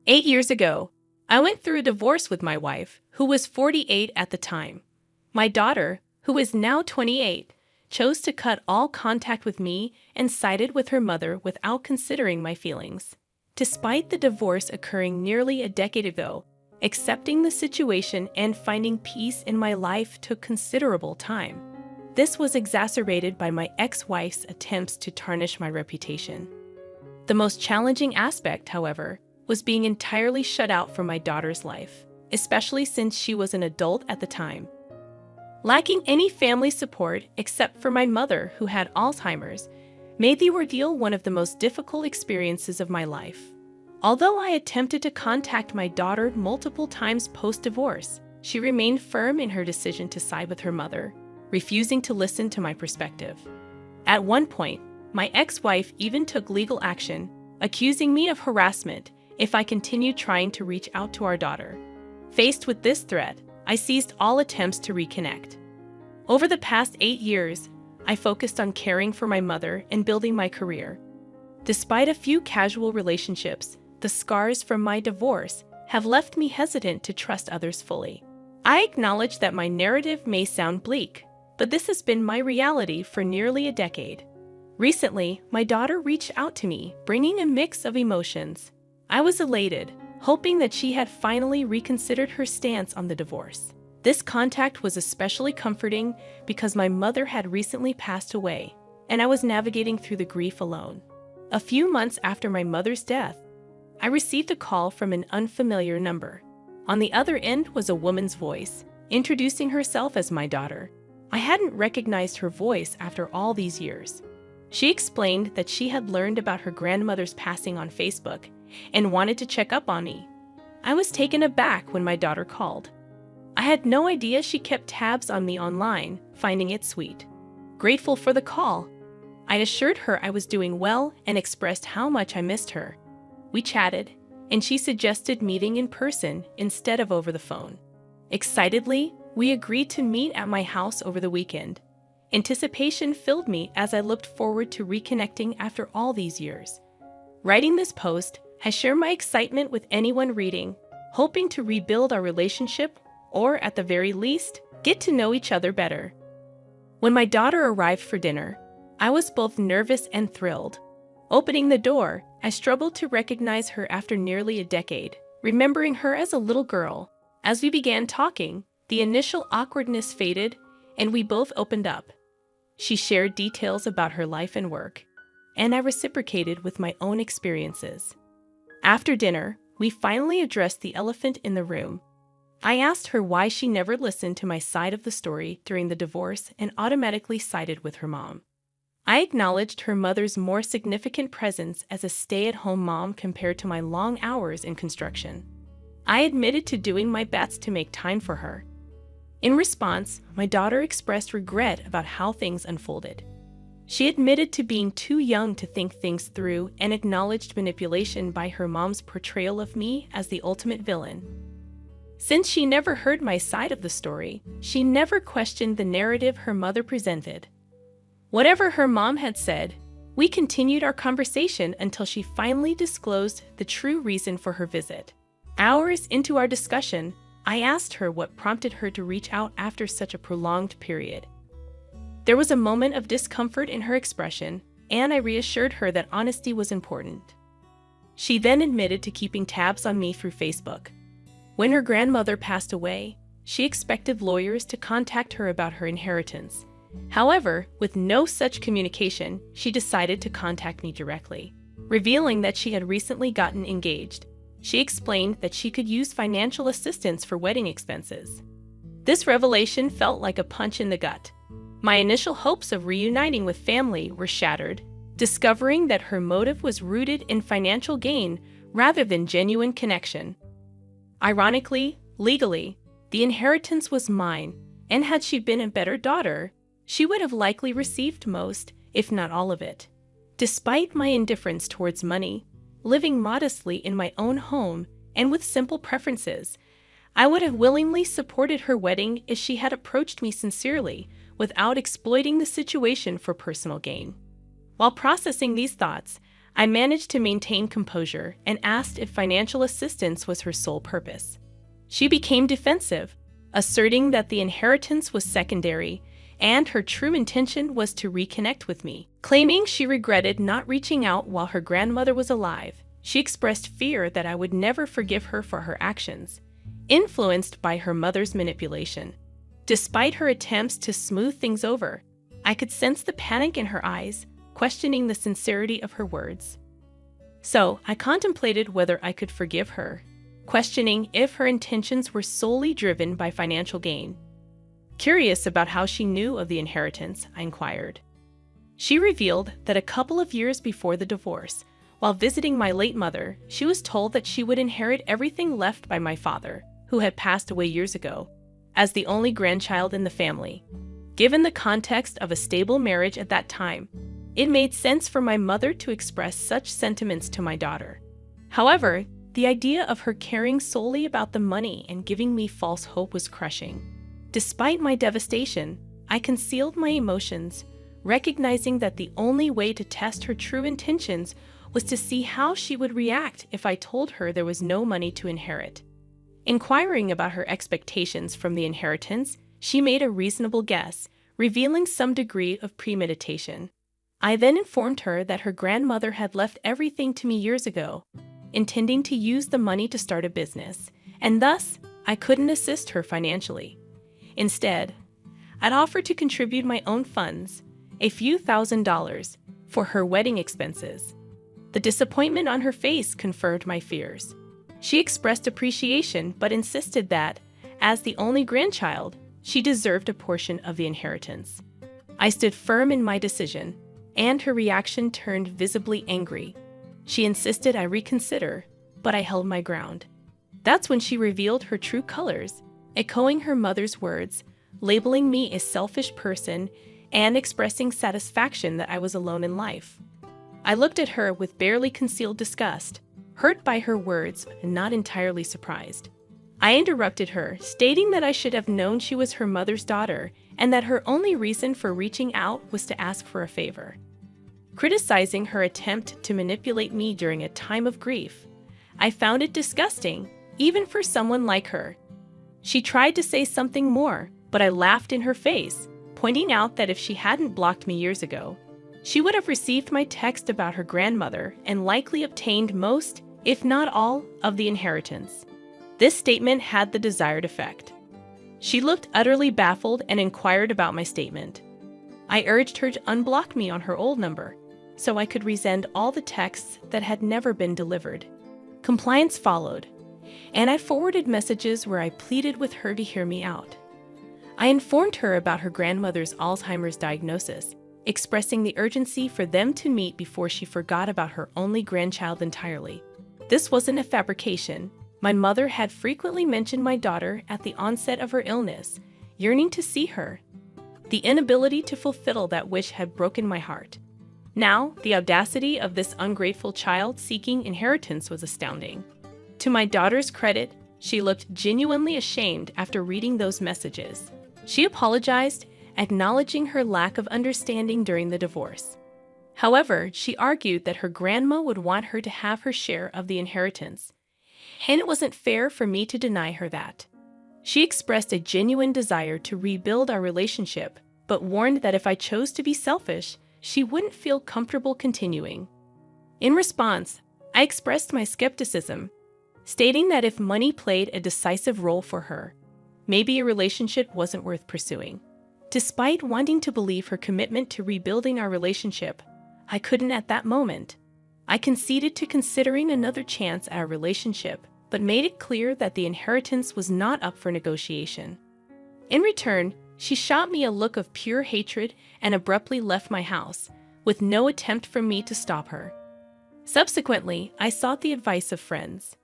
8 years ago, I went through a divorce with my wife, who was 48 at the time. My daughter, who is now 28, chose to cut all contact with me and sided with her mother without considering my feelings. Despite the divorce occurring nearly a decade ago, accepting the situation and finding peace in my life took considerable time. This was exacerbated by my ex-wife's attempts to tarnish my reputation. The most challenging aspect, however, was being entirely shut out from my daughter's life, especially since she was an adult at the time. Lacking any family support except for my mother, who had Alzheimer's, made the ordeal one of the most difficult experiences of my life. Although I attempted to contact my daughter multiple times post-divorce, she remained firm in her decision to side with her mother, refusing to listen to my perspective. At one point, my ex-wife even took legal action, accusing me of harassment if I continued trying to reach out to our daughter. Faced with this threat, I ceased all attempts to reconnect. Over the past 8 years, I focused on caring for my mother and building my career. Despite a few casual relationships, the scars from my divorce have left me hesitant to trust others fully. I acknowledge that my narrative may sound bleak, but this has been my reality for nearly a decade. Recently, my daughter reached out to me, bringing a mix of emotions. I was elated, hoping that she had finally reconsidered her stance on the divorce. This contact was especially comforting because my mother had recently passed away, and I was navigating through the grief alone. A few months after my mother's death, I received a call from an unfamiliar number. On the other end was a woman's voice, introducing herself as my daughter. I hadn't recognized her voice after all these years. She explained that she had learned about her grandmother's passing on Facebook and wanted to check up on me. I was taken aback when my daughter called. I had no idea she kept tabs on me online, finding it sweet. Grateful for the call, I assured her I was doing well and expressed how much I missed her. We chatted, and she suggested meeting in person instead of over the phone. Excitedly, we agreed to meet at my house over the weekend. Anticipation filled me as I looked forward to reconnecting after all these years. Writing this post, I share my excitement with anyone reading, hoping to rebuild our relationship or, at the very least, get to know each other better. When my daughter arrived for dinner, I was both nervous and thrilled. Opening the door, I struggled to recognize her after nearly a decade, remembering her as a little girl. As we began talking, the initial awkwardness faded, and we both opened up. She shared details about her life and work, and I reciprocated with my own experiences. After dinner, we finally addressed the elephant in the room. I asked her why she never listened to my side of the story during the divorce and automatically sided with her mom. I acknowledged her mother's more significant presence as a stay-at-home mom compared to my long hours in construction. I admitted to doing my best to make time for her. In response, my daughter expressed regret about how things unfolded. She admitted to being too young to think things through and acknowledged manipulation by her mom's portrayal of me as the ultimate villain. Since she never heard my side of the story, she never questioned the narrative her mother presented. Whatever her mom had said, we continued our conversation until she finally disclosed the true reason for her visit. Hours into our discussion, I asked her what prompted her to reach out after such a prolonged period. There was a moment of discomfort in her expression, and I reassured her that honesty was important. She then admitted to keeping tabs on me through Facebook. When her grandmother passed away, she expected lawyers to contact her about her inheritance. However, with no such communication, she decided to contact me directly. Revealing that she had recently gotten engaged, she explained that she could use financial assistance for wedding expenses. This revelation felt like a punch in the gut. My initial hopes of reuniting with family were shattered, discovering that her motive was rooted in financial gain rather than genuine connection. Ironically, legally, the inheritance was mine, and had she been a better daughter, she would have likely received most, if not all of it. Despite my indifference towards money, living modestly in my own home and with simple preferences, I would have willingly supported her wedding if she had approached me sincerely, without exploiting the situation for personal gain. While processing these thoughts, I managed to maintain composure and asked if financial assistance was her sole purpose. She became defensive, asserting that the inheritance was secondary and her true intention was to reconnect with me. Claiming she regretted not reaching out while her grandmother was alive, she expressed fear that I would never forgive her for her actions, influenced by her mother's manipulation. Despite her attempts to smooth things over, I could sense the panic in her eyes, questioning the sincerity of her words. So I contemplated whether I could forgive her, questioning if her intentions were solely driven by financial gain. Curious about how she knew of the inheritance, I inquired. She revealed that a couple of years before the divorce, while visiting my late mother, she was told that she would inherit everything left by my father, who had passed away years ago, as the only grandchild in the family. Given the context of a stable marriage at that time, it made sense for my mother to express such sentiments to my daughter. However, the idea of her caring solely about the money and giving me false hope was crushing. Despite my devastation, I concealed my emotions, recognizing that the only way to test her true intentions was to see how she would react if I told her there was no money to inherit. Inquiring about her expectations from the inheritance, she made a reasonable guess, revealing some degree of premeditation. I then informed her that her grandmother had left everything to me years ago, intending to use the money to start a business, and thus I couldn't assist her financially. Instead, I'd offered to contribute my own funds, a few $1,000s, for her wedding expenses. The disappointment on her face confirmed my fears. She expressed appreciation but insisted that, as the only grandchild, she deserved a portion of the inheritance. I stood firm in my decision, and her reaction turned visibly angry. She insisted I reconsider, but I held my ground. That's when she revealed her true colors, echoing her mother's words, labeling me a selfish person, and expressing satisfaction that I was alone in life. I looked at her with barely concealed disgust, hurt by her words and not entirely surprised. I interrupted her, stating that I should have known she was her mother's daughter and that her only reason for reaching out was to ask for a favor. Criticizing her attempt to manipulate me during a time of grief, I found it disgusting, even for someone like her. She tried to say something more, but I laughed in her face, pointing out that if she hadn't blocked me years ago, she would have received my text about her grandmother and likely obtained most, if not all, of the inheritance. This statement had the desired effect. She looked utterly baffled and inquired about my statement. I urged her to unblock me on her old number, so I could resend all the texts that had never been delivered. Compliance followed, and I forwarded messages where I pleaded with her to hear me out. I informed her about her grandmother's Alzheimer's diagnosis, expressing the urgency for them to meet before she forgot about her only grandchild entirely. This wasn't a fabrication. My mother had frequently mentioned my daughter at the onset of her illness, yearning to see her. The inability to fulfill that wish had broken my heart. Now, the audacity of this ungrateful child seeking inheritance was astounding. To my daughter's credit, she looked genuinely ashamed after reading those messages. She apologized, acknowledging her lack of understanding during the divorce. However, she argued that her grandma would want her to have her share of the inheritance, and it wasn't fair for me to deny her that. She expressed a genuine desire to rebuild our relationship, but warned that if I chose to be selfish, she wouldn't feel comfortable continuing. In response, I expressed my skepticism, stating that if money played a decisive role for her, maybe a relationship wasn't worth pursuing. Despite wanting to believe her commitment to rebuilding our relationship, I couldn't at that moment. I conceded to considering another chance at our relationship, but made it clear that the inheritance was not up for negotiation. In return, she shot me a look of pure hatred and abruptly left my house, with no attempt from me to stop her. Subsequently, I sought the advice of friends.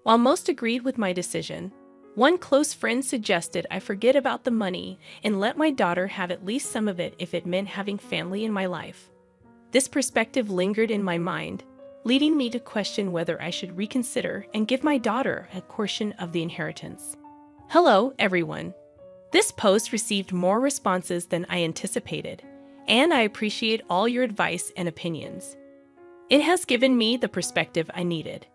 While most agreed with my decision, one close friend suggested I forget about the money and let my daughter have at least some of it if it meant having family in my life. This perspective lingered in my mind, leading me to question whether I should reconsider and give my daughter a portion of the inheritance. Hello, everyone. This post received more responses than I anticipated, and I appreciate all your advice and opinions. It has given me the perspective I needed.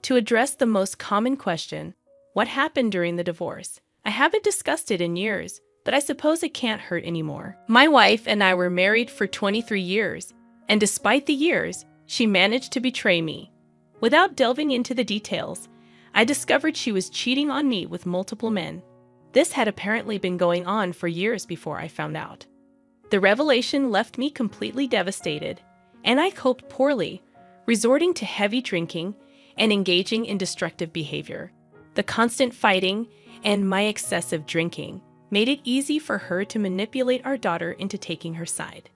To address the most common question, what happened during the divorce? I haven't discussed it in years, but I suppose it can't hurt anymore. My wife and I were married for 23 years, and despite the years, she managed to betray me. Without delving into the details, I discovered she was cheating on me with multiple men. This had apparently been going on for years before I found out. The revelation left me completely devastated, and I coped poorly, resorting to heavy drinking and engaging in destructive behavior. The constant fighting and my excessive drinking made it easy for her to manipulate our daughter into taking her side.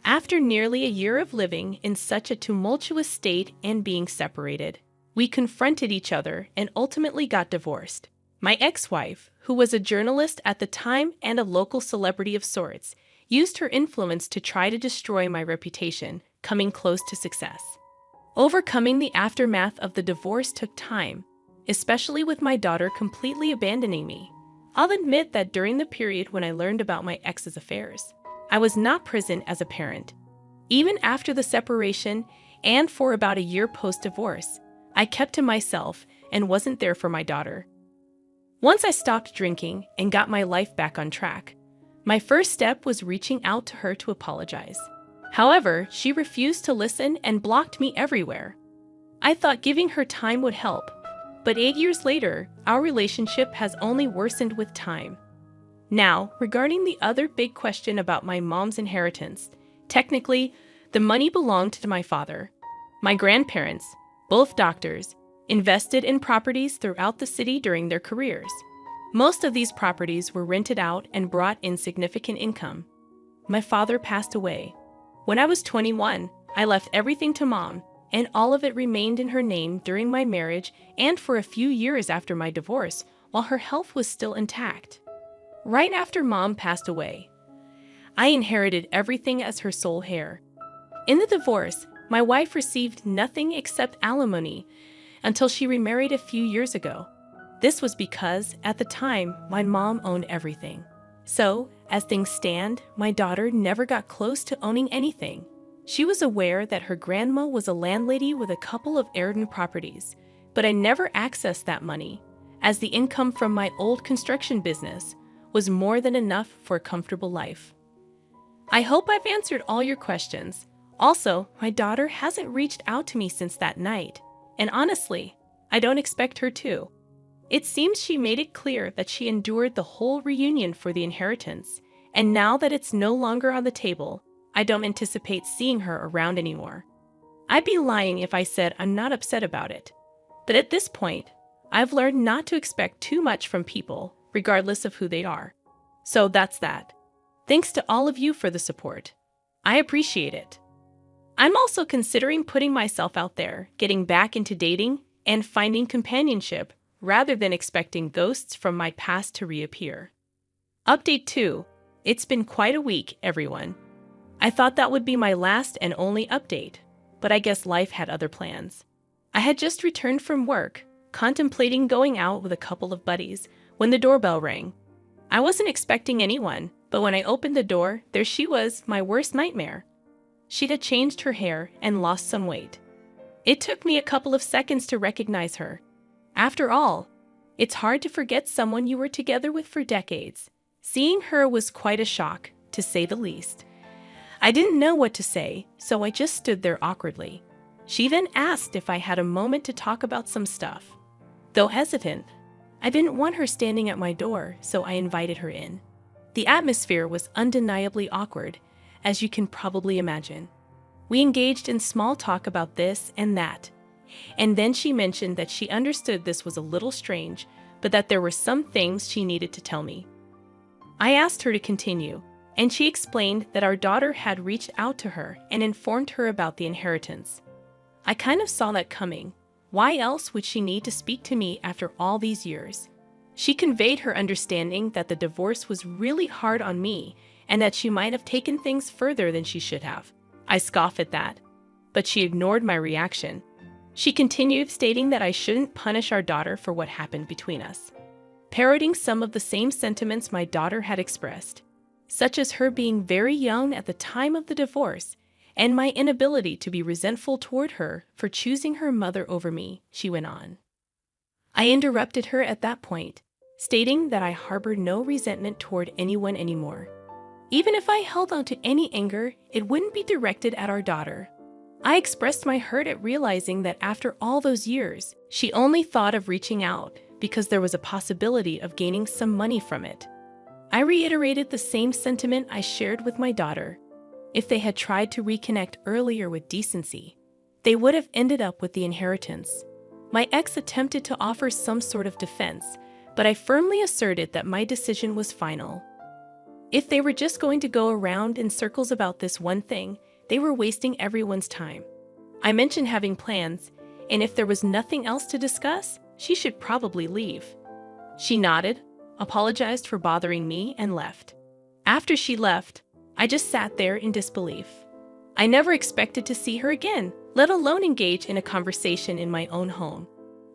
After nearly a year of living in such a tumultuous state and being separated, we confronted each other and ultimately got divorced. My ex-wife, who was a journalist at the time and a local celebrity of sorts, used her influence to try to destroy my reputation, coming close to success. Overcoming the aftermath of the divorce took time, especially with my daughter completely abandoning me. I'll admit that during the period when I learned about my ex's affairs, I was not present as a parent. Even after the separation and for about a year post-divorce, I kept to myself and wasn't there for my daughter. Once I stopped drinking and got my life back on track, my first step was reaching out to her to apologize. However, she refused to listen and blocked me everywhere. I thought giving her time would help, but 8 years later, our relationship has only worsened with time. Now, regarding the other big question about my mom's inheritance, technically, the money belonged to my father. My grandparents, both doctors, invested in properties throughout the city during their careers. Most of these properties were rented out and brought in significant income. My father passed away. When I was 21, I left everything to Mom, and all of it remained in her name during my marriage and for a few years after my divorce, while her health was still intact. Right after Mom passed away, I inherited everything as her sole heir. In the divorce, my wife received nothing except alimony until she remarried a few years ago. This was because, at the time, my mom owned everything. So, as things stand, my daughter never got close to owning anything. She was aware that her grandma was a landlady with a couple of heirloom properties, but I never accessed that money, as the income from my old construction business was more than enough for a comfortable life. I hope I've answered all your questions. Also, my daughter hasn't reached out to me since that night, and honestly, I don't expect her to. It seems she made it clear that she endured the whole reunion for the inheritance, and now that it's no longer on the table, I don't anticipate seeing her around anymore. I'd be lying if I said I'm not upset about it. But at this point, I've learned not to expect too much from people, regardless of who they are. So that's that. Thanks to all of you for the support. I appreciate it. I'm also considering putting myself out there, getting back into dating, and finding companionship, rather than expecting ghosts from my past to reappear. Update 2. It's been quite a week, everyone. I thought that would be my last and only update, but I guess life had other plans. I had just returned from work, contemplating going out with a couple of buddies, when the doorbell rang. I wasn't expecting anyone, but when I opened the door, there she was, my worst nightmare. She'd had changed her hair and lost some weight. It took me a couple of seconds to recognize her. After all, it's hard to forget someone you were together with for decades. Seeing her was quite a shock, to say the least. I didn't know what to say, so I just stood there awkwardly. She then asked if I had a moment to talk about some stuff. Though hesitant, I didn't want her standing at my door, so I invited her in. The atmosphere was undeniably awkward, as you can probably imagine. We engaged in small talk about this and that, and then she mentioned that she understood this was a little strange, but that there were some things she needed to tell me. I asked her to continue, and she explained that our daughter had reached out to her and informed her about the inheritance. I kind of saw that coming. Why else would she need to speak to me after all these years? She conveyed her understanding that the divorce was really hard on me and that she might have taken things further than she should have. I scoffed at that, but she ignored my reaction. She continued, stating that I shouldn't punish our daughter for what happened between us, parroting some of the same sentiments my daughter had expressed, such as her being very young at the time of the divorce and my inability to be resentful toward her for choosing her mother over me, she went on. I interrupted her at that point, stating that I harbored no resentment toward anyone anymore. Even if I held on to any anger, it wouldn't be directed at our daughter. I expressed my hurt at realizing that after all those years, she only thought of reaching out because there was a possibility of gaining some money from it. I reiterated the same sentiment I shared with my daughter. If they had tried to reconnect earlier with decency, they would have ended up with the inheritance. My ex attempted to offer some sort of defense, but I firmly asserted that my decision was final. If they were just going to go around in circles about this one thing, they were wasting everyone's time. I mentioned having plans, and if there was nothing else to discuss, she should probably leave. She nodded, apologized for bothering me, and left. After she left, I just sat there in disbelief. I never expected to see her again, let alone engage in a conversation in my own home.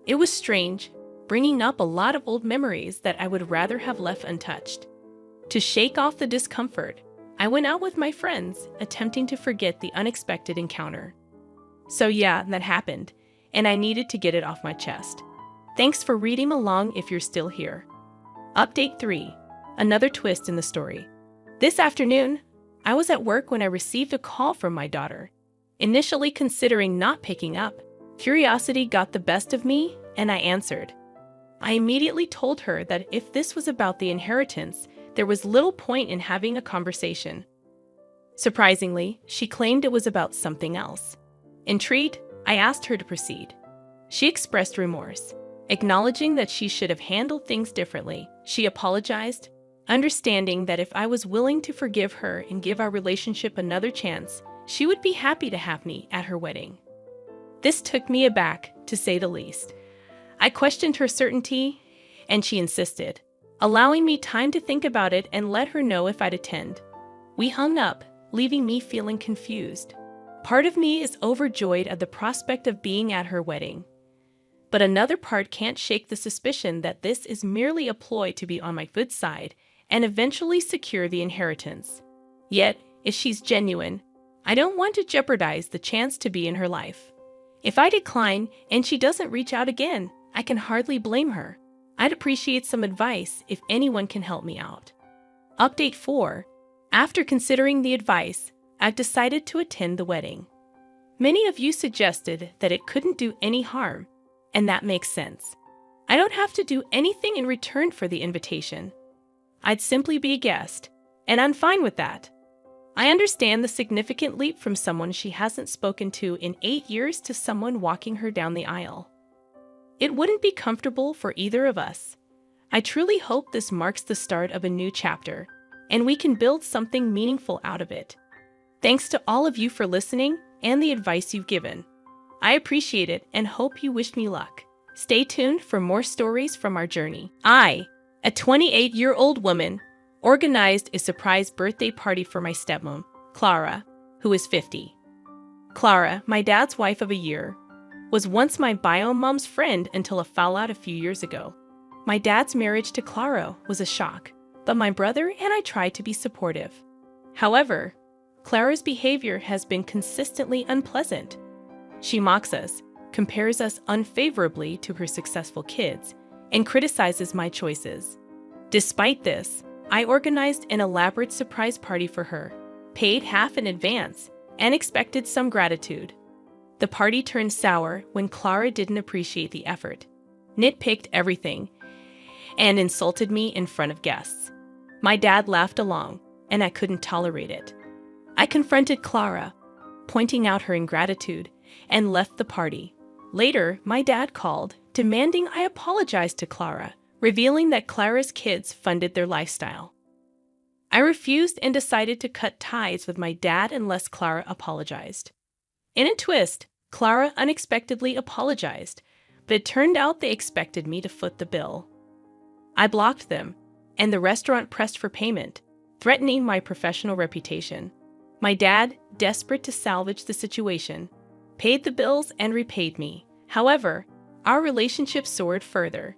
It was strange, bringing up a lot of old memories that I would rather have left untouched. To shake off the discomfort, I went out with my friends, attempting to forget the unexpected encounter. So yeah, that happened, and I needed to get it off my chest. Thanks for reading along if you're still here. Update 3. Another twist in the story. This afternoon, I was at work when I received a call from my daughter. Initially considering not picking up, curiosity got the best of me, and I answered. I immediately told her that if this was about the inheritance, there was little point in having a conversation. Surprisingly, she claimed it was about something else. Intrigued, I asked her to proceed. She expressed remorse. Acknowledging that she should have handled things differently, she apologized, understanding that if I was willing to forgive her and give our relationship another chance, she would be happy to have me at her wedding. This took me aback, to say the least. I questioned her certainty, and she insisted, allowing me time to think about it and let her know if I'd attend. We hung up, leaving me feeling confused. Part of me is overjoyed at the prospect of being at her wedding. But another part can't shake the suspicion that this is merely a ploy to be on my good side and eventually secure the inheritance. Yet, if she's genuine, I don't want to jeopardize the chance to be in her life. If I decline and she doesn't reach out again, I can hardly blame her. I'd appreciate some advice if anyone can help me out. Update 4. After considering the advice, I've decided to attend the wedding. Many of you suggested that it couldn't do any harm, and that makes sense. I don't have to do anything in return for the invitation. I'd simply be a guest, and I'm fine with that. I understand the significant leap from someone she hasn't spoken to in 8 years to someone walking her down the aisle. It wouldn't be comfortable for either of us. I truly hope this marks the start of a new chapter, and we can build something meaningful out of it. Thanks to all of you for listening and the advice you've given. I appreciate it and hope you wish me luck. Stay tuned for more stories from our journey. I, a 28-year-old woman, organized a surprise birthday party for my stepmom, Clara, who is 50. Clara, my dad's wife of a year, was once my bio mom's friend until a fallout a few years ago. My dad's marriage to Clara was a shock, but my brother and I tried to be supportive. However, Clara's behavior has been consistently unpleasant. She mocks us, compares us unfavorably to her successful kids, and criticizes my choices. Despite this, I organized an elaborate surprise party for her, paid half in advance, and expected some gratitude. The party turned sour when Clara didn't appreciate the effort, nitpicked everything, and insulted me in front of guests. My dad laughed along, and I couldn't tolerate it. I confronted Clara, pointing out her ingratitude, and left the party. Later, my dad called, demanding I apologize to Clara, revealing that Clara's kids funded their lifestyle. I refused and decided to cut ties with my dad unless Clara apologized. In a twist, Clara unexpectedly apologized, but it turned out they expected me to foot the bill. I blocked them, and the restaurant pressed for payment, threatening my professional reputation. My dad, desperate to salvage the situation, paid the bills and repaid me. However, our relationship soared further.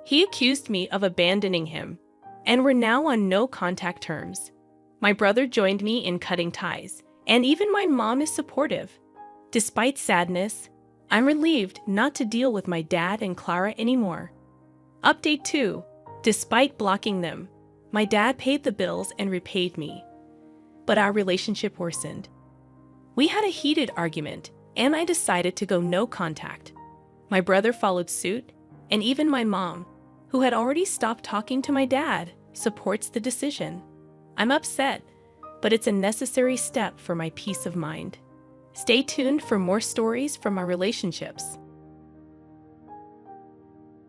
He accused me of abandoning him, and we're now on no contact terms. My brother joined me in cutting ties, And even my mom is supportive. Despite sadness, I'm relieved not to deal with my dad and Clara anymore. Update 2. Despite blocking them, my dad paid the bills and repaid me. But our relationship worsened. We had a heated argument, and I decided to go no contact. My brother followed suit, and even my mom, who had already stopped talking to my dad, supports the decision. I'm upset, but it's a necessary step for my peace of mind. Stay tuned for more stories from our relationships.